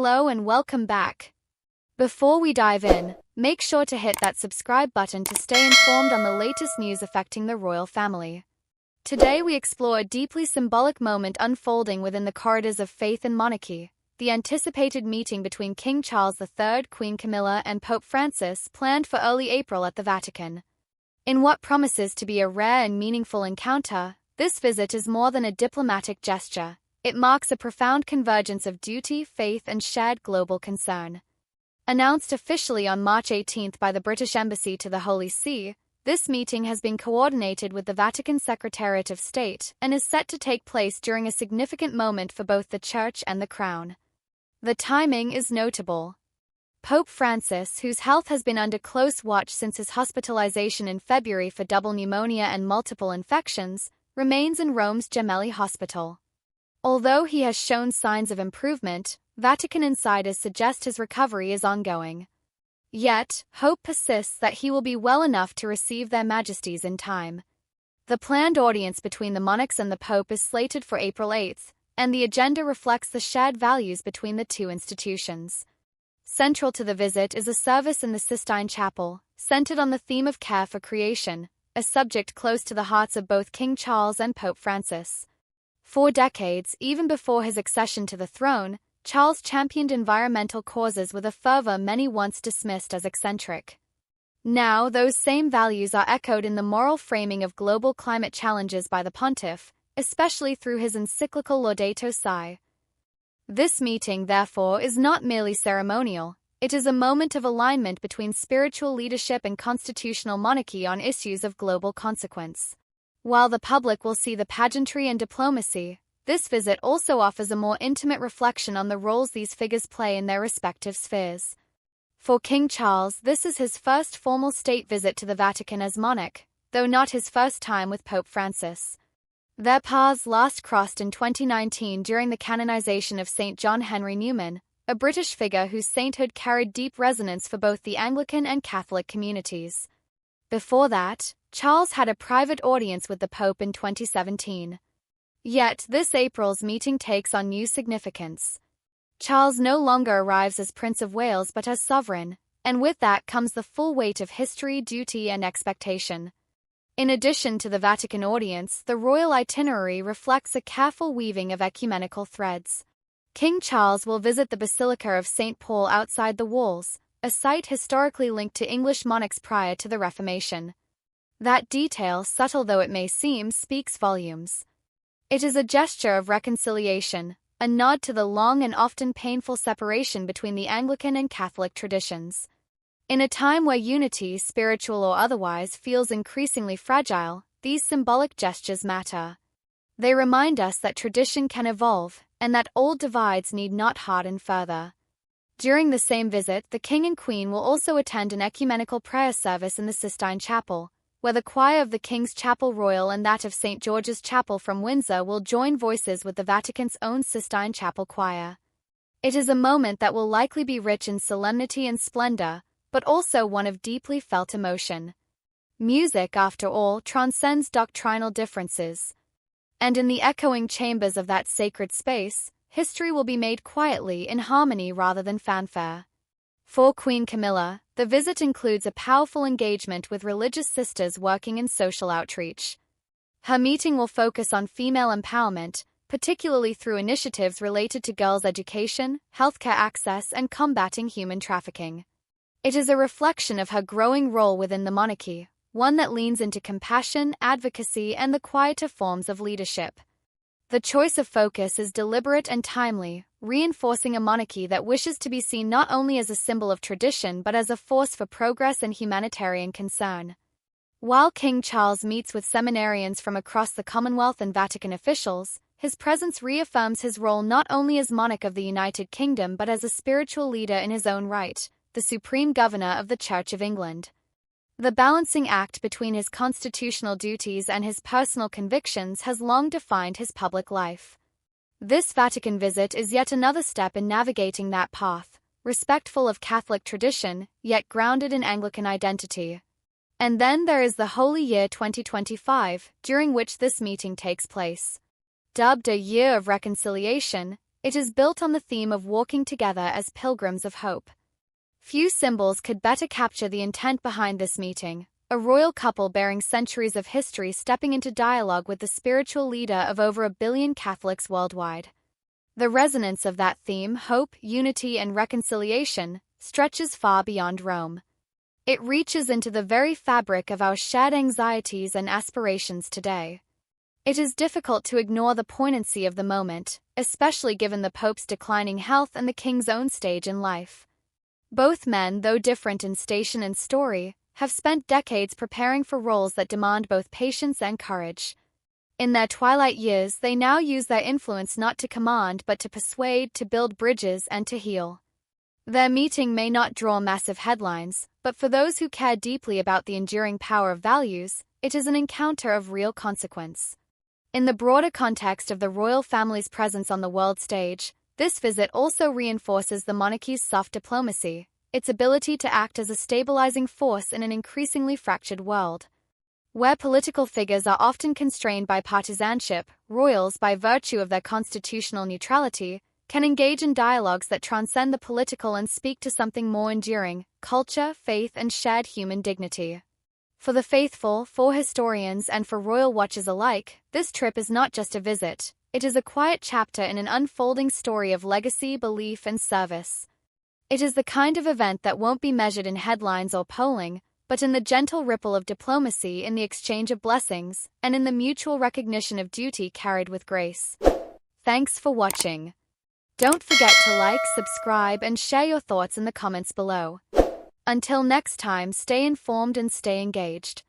Hello and welcome back. Before we dive in, make sure to hit that subscribe button to stay informed on the latest news affecting the royal family. Today we explore a deeply symbolic moment unfolding within the corridors of faith and monarchy, the anticipated meeting between King Charles III, Queen Camilla, and Pope Francis, planned for early April at the Vatican. In what promises to be a rare and meaningful encounter, this visit is more than a diplomatic gesture. It marks a profound convergence of duty, faith, and shared global concern. Announced officially on March 18 by the British Embassy to the Holy See, this meeting has been coordinated with the Vatican Secretariat of State and is set to take place during a significant moment for both the Church and the Crown. The timing is notable. Pope Francis, whose health has been under close watch since his hospitalization in February for double pneumonia and multiple infections, remains in Rome's Gemelli Hospital. Although he has shown signs of improvement, Vatican insiders suggest his recovery is ongoing. Yet, hope persists that he will be well enough to receive their majesties in time. The planned audience between the monarchs and the Pope is slated for April 8, and the agenda reflects the shared values between the two institutions. Central to the visit is a service in the Sistine Chapel, centered on the theme of care for creation, a subject close to the hearts of both King Charles and Pope Francis. For decades, even before his accession to the throne, Charles championed environmental causes with a fervor many once dismissed as eccentric. Now, those same values are echoed in the moral framing of global climate challenges by the pontiff, especially through his encyclical Laudato Si. This meeting, therefore, is not merely ceremonial. It is a moment of alignment between spiritual leadership and constitutional monarchy on issues of global consequence. While the public will see the pageantry and diplomacy, this visit also offers a more intimate reflection on the roles these figures play in their respective spheres. For King Charles, this is his first formal state visit to the Vatican as monarch, though not his first time with Pope Francis. Their paths last crossed in 2019 during the canonization of St. John Henry Newman, a British figure whose sainthood carried deep resonance for both the Anglican and Catholic communities. Before that, Charles had a private audience with the Pope in 2017. Yet, this April's meeting takes on new significance. Charles no longer arrives as Prince of Wales but as sovereign, and with that comes the full weight of history, duty, and expectation. In addition to the Vatican audience, the royal itinerary reflects a careful weaving of ecumenical threads. King Charles will visit the Basilica of St. Paul outside the walls, a site historically linked to English monarchs prior to the Reformation. That detail, subtle though it may seem, speaks volumes. It is a gesture of reconciliation, a nod to the long and often painful separation between the Anglican and Catholic traditions. In a time where unity, spiritual or otherwise, feels increasingly fragile, these symbolic gestures matter. They remind us that tradition can evolve, and that old divides need not harden further. During the same visit, the King and Queen will also attend an ecumenical prayer service in the Sistine Chapel, where the choir of the King's Chapel Royal and that of St. George's Chapel from Windsor will join voices with the Vatican's own Sistine Chapel choir. It is a moment that will likely be rich in solemnity and splendor, but also one of deeply felt emotion. Music, after all, transcends doctrinal differences. And in the echoing chambers of that sacred space, history will be made quietly in harmony rather than fanfare. For Queen Camilla, the visit includes a powerful engagement with religious sisters working in social outreach. Her meeting will focus on female empowerment, particularly through initiatives related to girls' education, healthcare access, and combating human trafficking. It is a reflection of her growing role within the monarchy, one that leans into compassion, advocacy, and the quieter forms of leadership. The choice of focus is deliberate and timely, reinforcing a monarchy that wishes to be seen not only as a symbol of tradition but as a force for progress and humanitarian concern. While King Charles meets with seminarians from across the Commonwealth and Vatican officials, his presence reaffirms his role not only as monarch of the United Kingdom but as a spiritual leader in his own right, the supreme governor of the Church of England. The balancing act between his constitutional duties and his personal convictions has long defined his public life. This Vatican visit is yet another step in navigating that path, respectful of Catholic tradition, yet grounded in Anglican identity. And then there is the Holy Year 2025, during which this meeting takes place. Dubbed a Year of Reconciliation, It is built on the theme of walking together as pilgrims of hope. Few symbols could better capture the intent behind this meeting, a royal couple bearing centuries of history stepping into dialogue with the spiritual leader of over 1 billion Catholics worldwide. The resonance of that theme, hope, unity, and reconciliation, stretches far beyond Rome. It reaches into the very fabric of our shared anxieties and aspirations today. It is difficult to ignore the poignancy of the moment, especially given the Pope's declining health and the King's own stage in life. Both men, though different in station and story, have spent decades preparing for roles that demand both patience and courage. In their twilight years, they now use their influence not to command but to persuade, to build bridges, and to heal. Their meeting may not draw massive headlines, but for those who care deeply about the enduring power of values, it is an encounter of real consequence. In the broader context of the royal family's presence on the world stage, this visit also reinforces the monarchy's soft diplomacy, its ability to act as a stabilizing force in an increasingly fractured world. Where political figures are often constrained by partisanship, royals, by virtue of their constitutional neutrality, can engage in dialogues that transcend the political and speak to something more enduring: culture, faith, and shared human dignity. For the faithful, for historians, and for royal watchers alike, this trip is not just a visit. It is a quiet chapter in an unfolding story of legacy, belief, and service. It is the kind of event that won't be measured in headlines or polling, but in the gentle ripple of diplomacy, in the exchange of blessings, and in the mutual recognition of duty carried with grace. Thanks for watching. Don't forget to like, subscribe, and share your thoughts in the comments below. Until next time, stay informed and stay engaged.